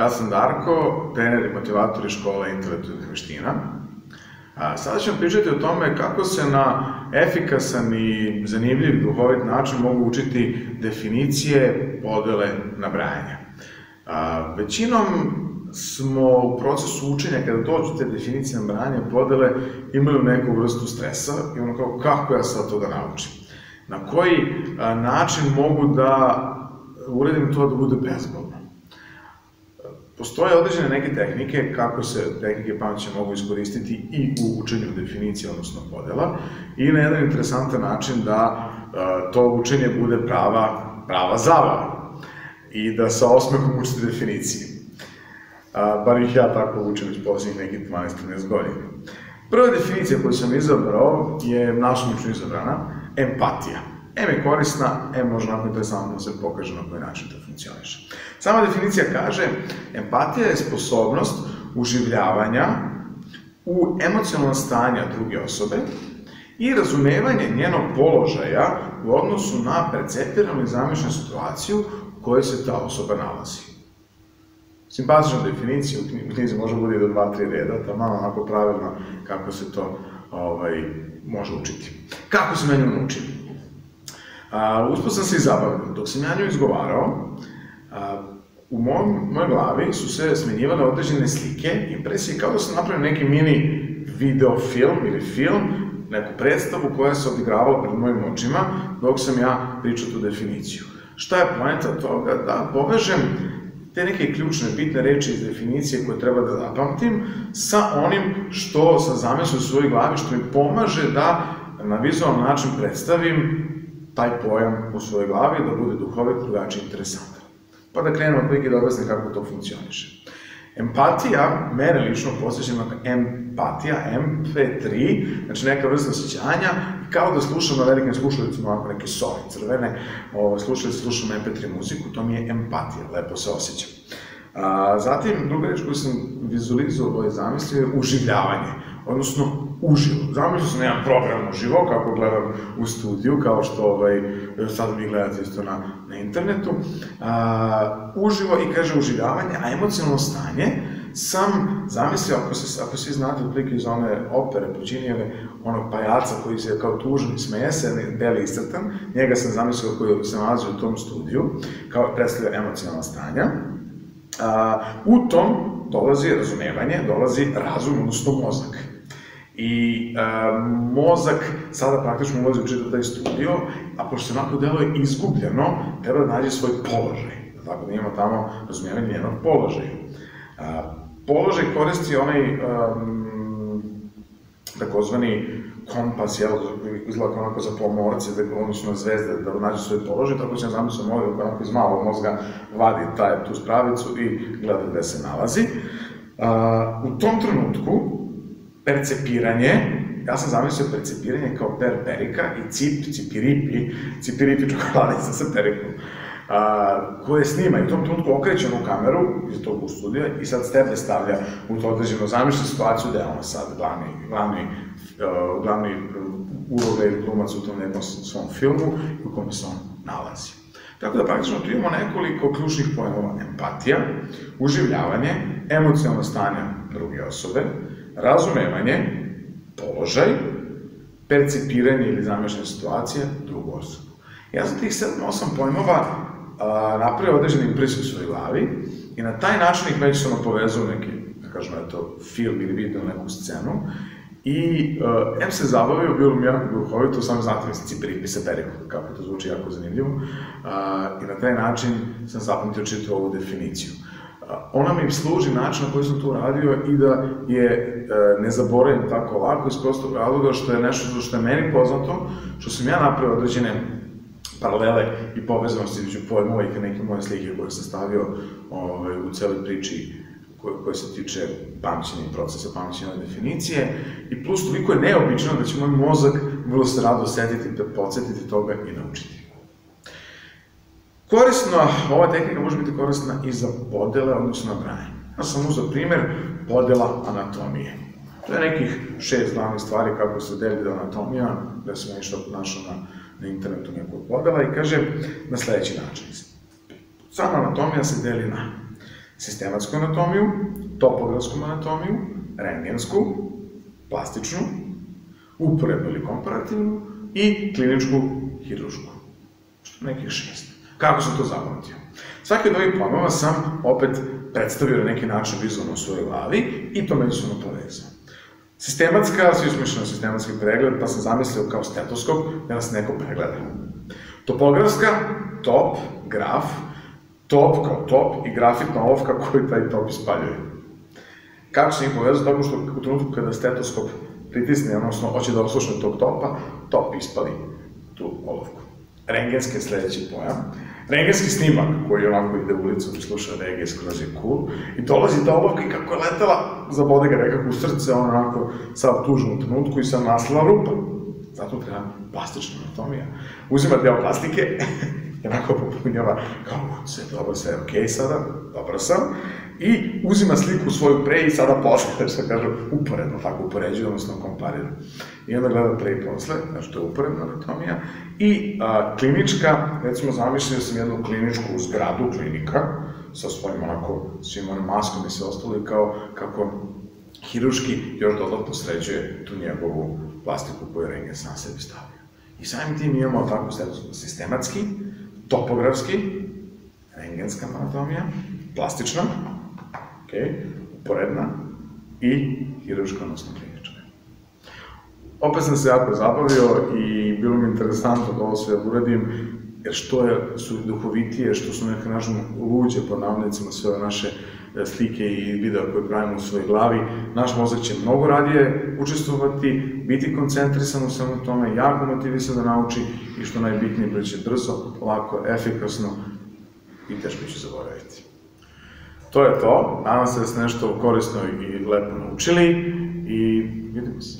Ja sam Darko, trener i motivator iz škole intelektualnih veština. Sada ćemo pričati o tome kako se na efikasan i zanimljiv duhovit način mogu učiti definicije, podele, nabrajanja. Većinom smo u procesu učenja, kada dođu te definicije, nabrajanja, podele, imali neku vrstu stresa i ono kao, kako ja sad to da naučim? Na koji način mogu da uredim to da bude bezbolno? Postoje određene neke tehnike, kako se tehnike pamćenja mogu iskoristiti i u učenju definicija, odnosno podela, i na jedan interesantan način da to učenje bude prava zabava i da sa osmehom učite definicije. Bar ih ja tako učim iz posljednjih nekih 12-13 godina. Prva definicija koju sam izabrao je nasumično izabrana, empatija. Je korisna, može onako interesantno da se pokaže na koji način to funkcioniše. Sama definicija kaže, empatija je sposobnost uživljavanja u emocionalna stanja druge osobe i razumevanje njenog položaja u odnosu na percepiranu i zamišljenu situaciju u kojoj se ta osoba nalazi. Simpatična definicija, u knjizi može bude i do 2-3 reda, to malo onako pravilno kako se to može učiti. Kako sam ja nju naučio? Uspod sam se i zabavio. Dok sam ja nju izgovarao, u mojoj glavi su se smenjivale određene slike, impresije, kao da sam napravio neki mini videofilm ili film, neku predstavu koja se odigravala pred mojim očima, dok sam ja pričao tu definiciju. Šta je poenta toga? Da povežem te neke ključne, bitne reči iz definicije koje treba da zapamtim sa onim što sam zamislio u svojoj glavi, što mi pomaže da na vizualan način predstavim taj pojam u svojoj glavi, da bude duhovit, drugačiji, interesantan. Pa da krenemo otprilike da objasnim kako to funkcioniše. Empatija, mene lično posjećam na empatija, MP3, znači neka vrsta osjećanja, kao da slušam na velikim slušalicama ovako neke sovi crvene, slušalice, slušam MP3 muziku, to mi je empatija, lepo se osjećam. Zatim, druga reč koju sam vizualizovao i zamislio je uživljavanje, odnosno uživo. Zamislio sam jedan program uživo, kako gledam u studiju, kao što sad vi gledate isto na internetu. Uživo i kaže uživljavanje, a emocionalno stanje sam zamislio, ako svi znate otprilike iz one opere Puccinijeve, onog pajaca koji se kao tužan i smeje se, beli iscrtan, njega sam zamislio koji se nalazi u tom studiju, kao predstavlja emocionalna stanja. U tom dolazi razumevanje, dolazi razum, odnosno mozak. I mozak sada praktično ulazi u čitav taj studio, a pošto se onako delo je izgubljeno, treba da nađe svoj položaj, tako da imamo tamo razumevanje njenog položaja. Položaj koristi onaj takozvani kompas, izgleda onako za pomorce, odnosno zvezde, da nađe svoj položaj, tako se zamislio moj onako iz malog mozga vadi tu spravicu i gleda gde se nalazi. U tom trenutku percepiranje, ja sam zamislio percepiranje kao perika i cipiripi čokoladica sa perikom, koje snima i u tom trenutku okreće onu kameru iz tog studija i sad tebe stavlja u to određeno zamišljenu situaciju da je ono sad glavni uloga ili glumac u tom nekom svom filmu u kome se on nalazi. Tako da praktično tu imamo nekoliko ključnih pojmova: empatija, uživljavanje, emocionalno stanje druge osobe, razumevanje, položaj, percipiranje ili zamišljena situacija, drugu osobu. Ja sam tih 7-8 pojmova napravio određene impresije u svojoj glavi i na taj način ih međusobno povezao neki, da kažemo, film ili video, neku scenu i em se zabavio, bilo mi jako duhovito, samo znate mi se cipiripi sa perikom, kako to zvuči jako zanimljivo, i na taj način sam zapamtio čitavu ovu definiciju. Ona mi služi način na koji sam to uradio i da je ne zaboravim tako lako iz prostog razloga što je nešto što je meni poznato, što sam ja napravio određene paralele i povezanosti između pojmova i neke moje slike koje sam stavio u celoj priči koja se tiče pamćenja i procesa pamćenja definicije i plus toliko je neobično da će moj mozak vrlo se rado setiti, podsjetiti toga i naučiti. Korisno, ova tehnika može biti korisna i za podele, odnosno nabrajanje. Ja sam uzeo primer podela anatomije. To je nekih 6 glavnih stvari kako se deli anatomija, da sam nešto našao na internetu nekog podela i kaže na sledeći način. Sama anatomija se deli na sistematsku anatomiju, topografsku anatomiju, rentgensku, plastičnu, uporednu ili komparativnu i kliničku hiruršku. Što nekih 6. Kako sam to zapamtio? Svaki od ovih pojmova sam opet predstavio na neki način vizualno u svojoj glavi i to međusobno povezao. Sistematska, svi smo išli na sistematski pregled, pa sam zamislio kao stetoskop da nas neko pregleda. Topografska, top, graf, top kao top i grafitna olovka koju taj top ispaljuje. Kako sam ih povezao? Tako što u trenutku kada stetoskop pritisne, odnosno hoće da oslušne tog topa, top ispali tu olovku. Rentgenski je sledeći pojam. Rentgenski snimak koji onako ide ulicom i sluša regije skroz je cool. I dolazi ta olovka i kako je letela, zabode ga nekako u srce, on onako sav tužan u trenutku i sam nastala rupa. Zato treba plastična anatomija. Uzima deo plastike i onako popunjava kao sve dobro, sve okej sada, dobro sam. I uzima sliku svoju pre i sada posle, što kažu, uporedno, tako upoređuje, odnosno komparira. I onda gleda pre i posle, znači to je uporedna anatomija. I klinička, recimo zamišljio sam jednu kliničku zgradu klinika, sa svojim onako, svim onim maskom i sve ostalo, i kao kako hirurški još dodatno sređuje tu njegovu plastiku koju je rentgen sam sebi stavio. I samim tim imamo tako sistematski, topografski, rentgenska anatomija, plastična, uporedna i hirurška, odnosno klinička. Opet sam se jako zabavio i bilo mi interesantno da ovo sve uradim, jer što su duhovitije, što su neka način luđe po navodnicima sve ove naše slike i videa koje pravimo u svojoj glavi, naš mozak će mnogo radije učestvovati, biti koncentrisan u svemu tome, jako motivisan da nauči i što najbitnije, da će brzo, lako, efikasno i teško će zaboraviti. To je to, nadam se da ste nešto korisno i lepo naučili i vidimo se.